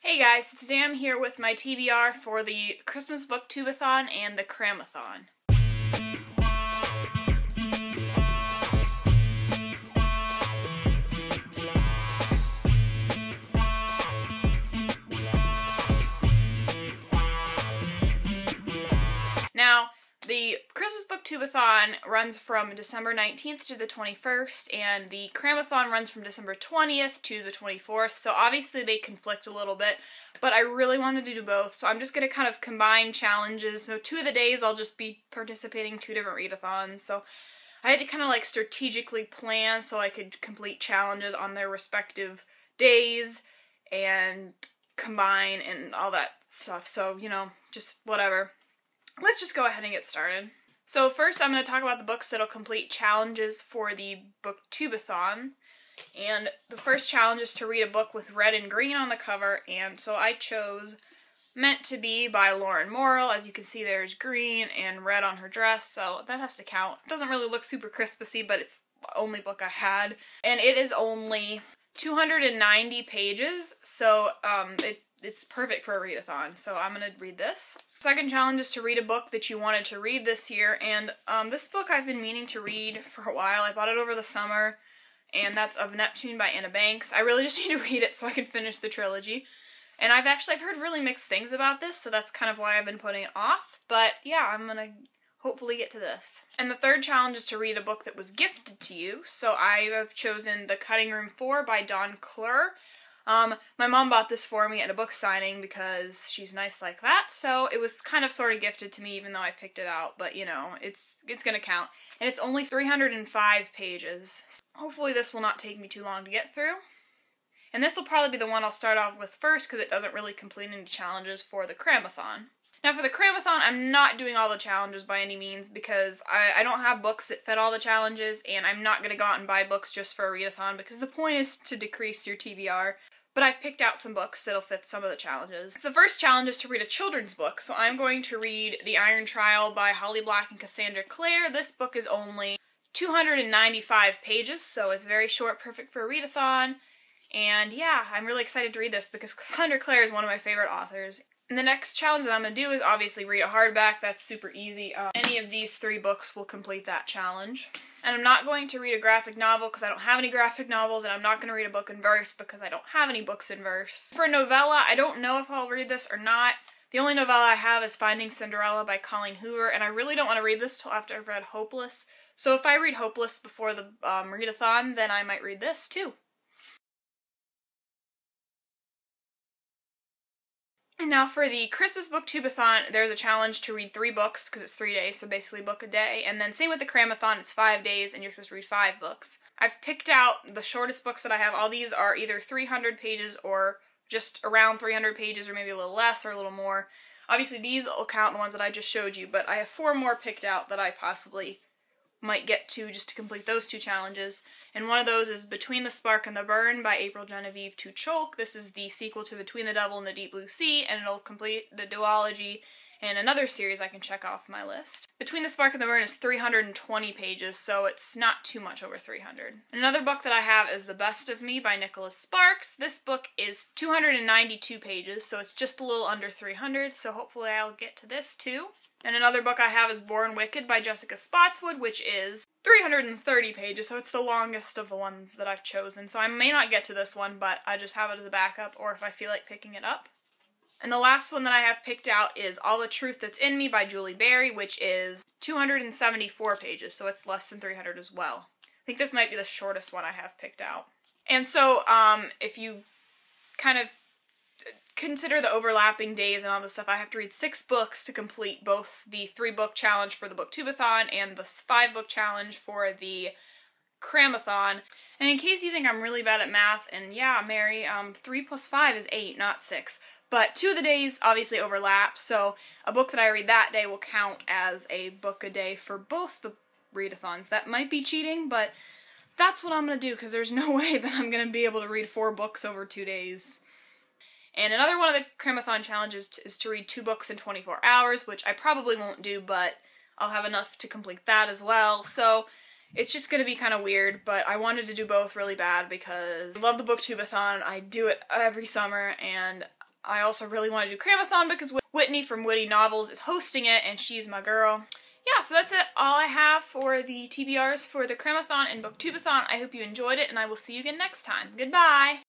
Hey guys, so today I'm here with my TBR for the Christmas Booktubeathon and the Cramathon. Now, the Christmas Booktubeathon runs from December 19th to the 21st, and the Cramathon runs from December 20th to the 24th, so obviously they conflict a little bit, but I really wanted to do both, so I'm just going to kind of combine challenges. So 2 of the days I'll just be participating in 2 different readathons, so I had to kind of like strategically plan so I could complete challenges on their respective days and combine and all that stuff, so, you know, just whatever. Let's just go ahead and get started. So first I'm going to talk about the books that'll complete challenges for the Booktubeathon. And the first challenge is to read a book with red and green on the cover, and so I chose Meant to Be by Lauren Morrill. As you can see, there's green and red on her dress, so that has to count. It doesn't really look super Christmassy, but it's the only book I had. And it is only 290 pages, so it's perfect for a readathon, so I'm going to read this. Second challenge is to read a book that you wanted to read this year, and this book I've been meaning to read for a while. I bought it over the summer, and that's Of Neptune by Anna Banks. I really just need to read it so I can finish the trilogy. And I've heard really mixed things about this, so that's kind of why I've been putting it off. But yeah, I'm going to hopefully get to this. And the third challenge is to read a book that was gifted to you, so I have chosen The Cutting Room 4 by Dawn Clure. My mom bought this for me at a book signing because she's nice like that, so it was kind of sort of gifted to me even though I picked it out, but you know, it's gonna count. And it's only 305 pages. So hopefully this will not take me too long to get through. And this will probably be the one I'll start off with first because it doesn't really complete any challenges for the Cramathon. Now for the Cramathon, I'm not doing all the challenges by any means because I don't have books that fit all the challenges, and I'm not going to go out and buy books just for a readathon because the point is to decrease your TBR. But I've picked out some books that'll fit some of the challenges. So the first challenge is to read a children's book. So I'm going to read The Iron Trial by Holly Black and Cassandra Clare. This book is only 295 pages, so it's very short, perfect for a readathon. And yeah, I'm really excited to read this because Cassandra Clare is one of my favorite authors. And the next challenge that I'm going to do is obviously read a hardback. That's super easy. Any of these 3 books will complete that challenge. And I'm not going to read a graphic novel because I don't have any graphic novels, and I'm not going to read a book in verse because I don't have any books in verse. For a novella, I don't know if I'll read this or not. The only novella I have is Finding Cinderella by Colleen Hoover, and I really don't want to read this till after I've read Hopeless. So if I read Hopeless before the readathon, then I might read this too. And now for the Christmas Booktubeathon, there's a challenge to read 3 books, because it's 3 days, so basically a book a day. And then same with the Cramathon, it's 5 days, and you're supposed to read 5 books. I've picked out the shortest books that I have. All these are either 300 pages or just around 300 pages, or maybe a little less or a little more. Obviously these will count the ones that I just showed you, but I have 4 more picked out that I possibly might get to just to complete those 2 challenges. And one of those is Between the Spark and the Burn by April Genevieve Tucholk. This is the sequel to Between the Devil and the Deep Blue Sea, and it'll complete the duology and another series I can check off my list. Between the Spark and the Burn is 320 pages, so it's not too much over 300. Another book that I have is The Best of Me by Nicholas Sparks. This book is 292 pages, so it's just a little under 300, so hopefully I'll get to this too. And another book I have is Born Wicked by Jessica Spotswood, which is 330 pages, so it's the longest of the ones that I've chosen. So I may not get to this one, but I just have it as a backup, or if I feel like picking it up. And the last one that I have picked out is All the Truth That's in Me by Julie Berry, which is 274 pages, so it's less than 300 as well. I think this might be the shortest one I have picked out. And so, if you kind of consider the overlapping days and all this stuff, I have to read 6 books to complete both the 3-book challenge for the Booktubeathon and the 5-book challenge for the Cramathon. And in case you think I'm really bad at math, and yeah, Mary, 3 plus 5 is 8, not 6. But 2 of the days obviously overlap, so a book that I read that day will count as a book a day for both the readathons. That might be cheating, but that's what I'm going to do, because there's no way that I'm going to be able to read 4 books over 2 days. And another one of the Cramathon challenges is to read 2 books in 24 hours, which I probably won't do, but I'll have enough to complete that as well. So it's just going to be kind of weird, but I wanted to do both really bad because I love the Booktubeathon. I do it every summer, and I also really want to do Cramathon because Whitney from Witty Novels is hosting it, and she's my girl. Yeah, so that's it. All I have for the TBRs for the Cramathon and Booktubeathon. I hope you enjoyed it, and I will see you again next time. Goodbye!